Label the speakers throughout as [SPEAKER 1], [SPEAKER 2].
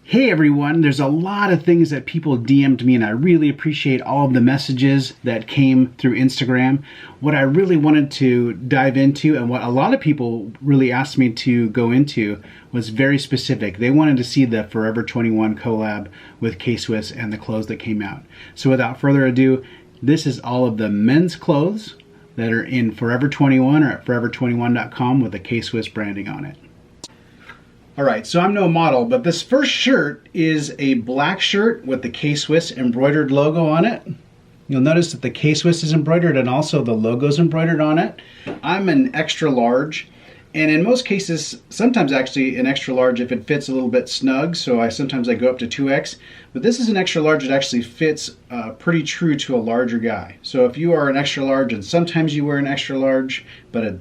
[SPEAKER 1] Hey everyone, there's a lot of things that people DM'd me and I really appreciate all of the messages that came through Instagram. What I really wanted to dive into and what a lot of people really asked me to go into was very specific. They wanted to see the Forever 21 collab with K-Swiss and the clothes that came out. So without further ado, this is all of the men's clothes that are in Forever 21 or at forever21.com with the K-Swiss branding on it. All right, so I'm no model, but this first shirt is a black shirt with the K-Swiss embroidered logo on it. You'll notice that the K-Swiss is embroidered and also the logo's embroidered on it. I'm an extra large, and in most cases, sometimes actually an extra large if it fits a little bit snug, so sometimes I go up to 2X. But this is an extra large that actually fits pretty true to a larger guy. So if you are an extra large, and sometimes you wear an extra large, but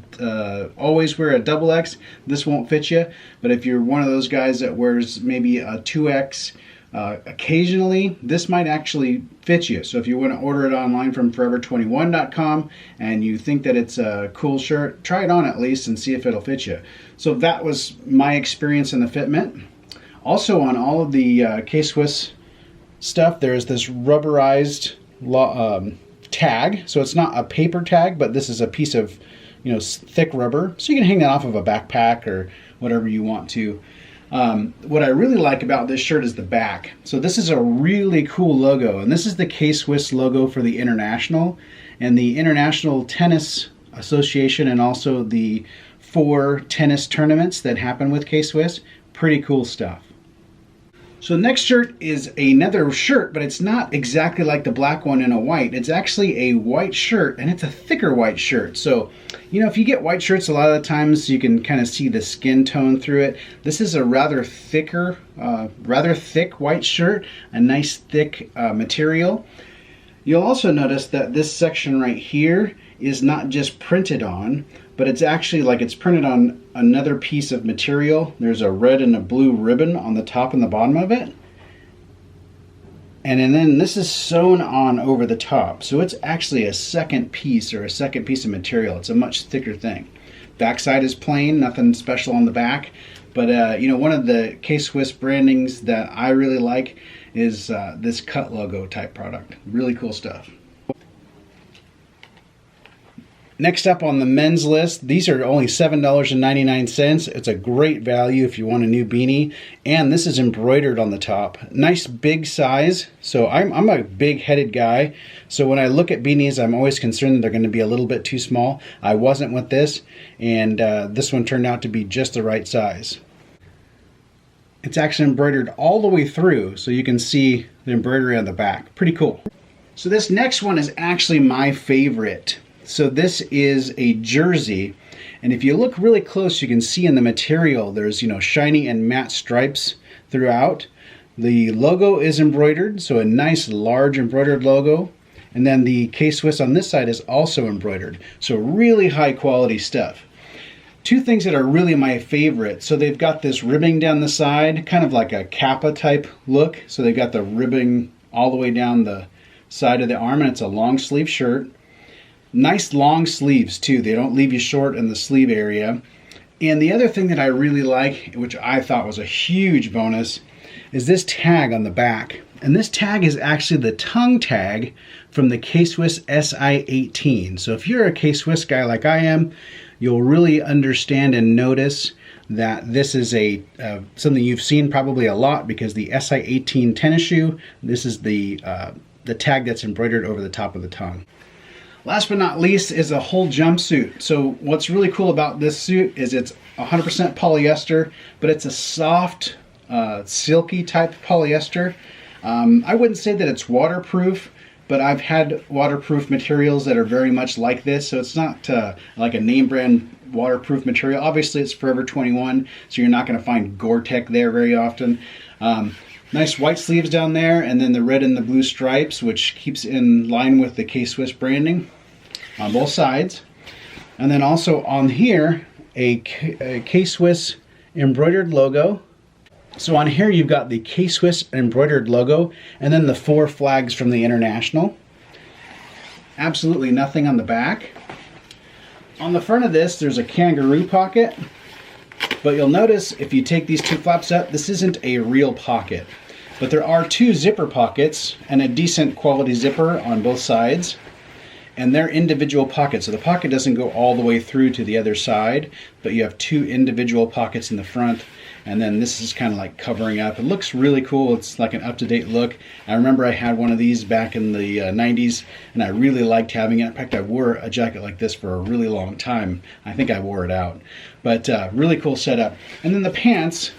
[SPEAKER 1] always wear a double X, this won't fit you. But if you're one of those guys that wears maybe a 2X, occasionally, this might actually fit you. So if you want to order it online from forever21.com and you think that it's a cool shirt, try it on at least and see if it'll fit you. So that was my experience in the fitment. Also on all of the K-Swiss stuff, there's this rubberized tag. So it's not a paper tag, but this is a piece of thick rubber. So you can hang that off of a backpack or whatever you want to. What I really like about this shirt is the back. So this is a really cool logo, and this is the K-Swiss logo for the International, and the International Tennis Association, and also the 4 tennis tournaments that happen with K-Swiss. Pretty cool stuff. So the next shirt is another shirt, but it's not exactly like the black one in a white. It's actually a white shirt, and it's a thicker white shirt. So, if you get white shirts, a lot of the times you can kind of see the skin tone through it. This is a rather thick white shirt, a nice thick material. You'll also notice that this section right here is not just printed on, but it's actually like it's printed on another piece of material. There's a red and a blue ribbon on the top and the bottom of it. And then this is sewn on over the top. So it's actually a second piece or a second piece of material. It's a much thicker thing. Backside is plain, nothing special on the back. But one of the K-Swiss brandings that I really like is this cut logo type product. Really cool stuff. Next up on the men's list, these are only $7.99. It's a great value if you want a new beanie. And this is embroidered on the top. Nice big size. So I'm a big-headed guy. So when I look at beanies, I'm always concerned that they're going to be a little bit too small. I wasn't with this. And this one turned out to be just the right size. It's actually embroidered all the way through. So you can see the embroidery on the back. Pretty cool. So this next one is actually my favorite. So this is a jersey, and if you look really close, you can see in the material there's shiny and matte stripes throughout. The logo is embroidered, so a nice large embroidered logo, and then the K-Swiss on this side is also embroidered, so really high quality stuff. Two things that are really my favorite. So they've got this ribbing down the side, kind of like a kappa type look. So they've got the ribbing all the way down the side of the arm, and it's a long sleeve shirt. Nice long sleeves too. They don't leave you short in the sleeve area. And the other thing that I really like, which I thought was a huge bonus, is this tag on the back. And this tag is actually the tongue tag from the K-Swiss SI18. So if you're a K-Swiss guy like I am, you'll really understand and notice that this is something you've seen probably a lot, because the SI18 tennis shoe, this is the tag that's embroidered over the top of the tongue. Last but not least is a whole jumpsuit. So what's really cool about this suit is it's 100% polyester, but it's a soft, silky type polyester. I wouldn't say that it's waterproof, but I've had waterproof materials that are very much like this. So it's not like a name brand waterproof material. Obviously it's Forever 21, so you're not going to find Gore-Tex there very often. Nice white sleeves down there, and then the red and the blue stripes, which keeps in line with the K-Swiss branding on both sides. And then also on here, a K-Swiss embroidered logo. So on here you've got the K-Swiss embroidered logo, and then the 4 flags from the International. Absolutely nothing on the back. On the front of this, there's a kangaroo pocket. But you'll notice if you take these two flaps up, this isn't a real pocket. But there are two zipper pockets and a decent quality zipper on both sides. And they're individual pockets. So the pocket doesn't go all the way through to the other side, but you have two individual pockets in the front. And then this is kind of like covering up. It looks really cool. It's like an up-to-date look. I remember I had one of these back in the 90s, and I really liked having it. In fact, I wore a jacket like this for a really long time. I think I wore it out. But really cool setup. And then the pants,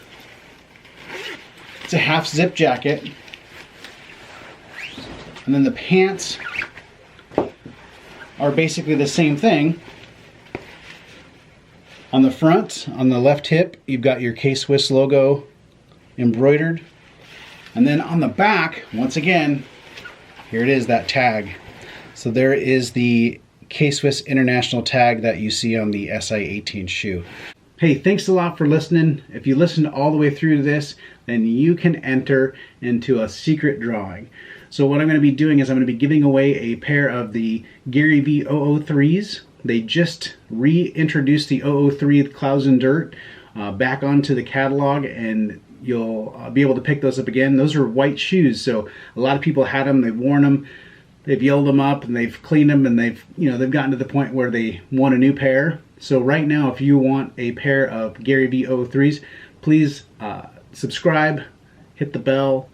[SPEAKER 1] it's a half zip jacket. And then the pants are basically the same thing. On the front, on the left hip, you've got your K-Swiss logo embroidered. And then on the back, once again, here it is, that tag. So there is the K-Swiss International tag that you see on the SI-18 shoe. Hey, thanks a lot for listening. If you listened all the way through to this, then you can enter into a secret drawing. So what I'm going to be doing is I'm going to be giving away a pair of the Gary V 003s. They just reintroduced the 003 Clouds and Dirt back onto the catalog, and you'll be able to pick those up again. Those are white shoes, so a lot of people had them, they've worn them, they've yelled them up, and they've cleaned them, and they've gotten to the point where they want a new pair. So right now, if you want a pair of Gary V 003s, please subscribe, hit the bell,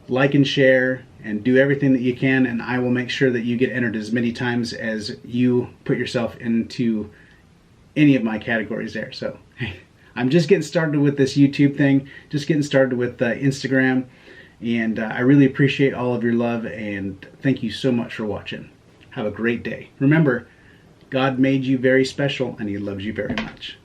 [SPEAKER 1] like and share, and do everything that you can, and I will make sure that you get entered as many times as you put yourself into any of my categories there. So I'm just getting started with this YouTube thing, just getting started with Instagram, and I really appreciate all of your love, and thank you so much for watching. Have a great day. Remember, God made you very special, and He loves you very much.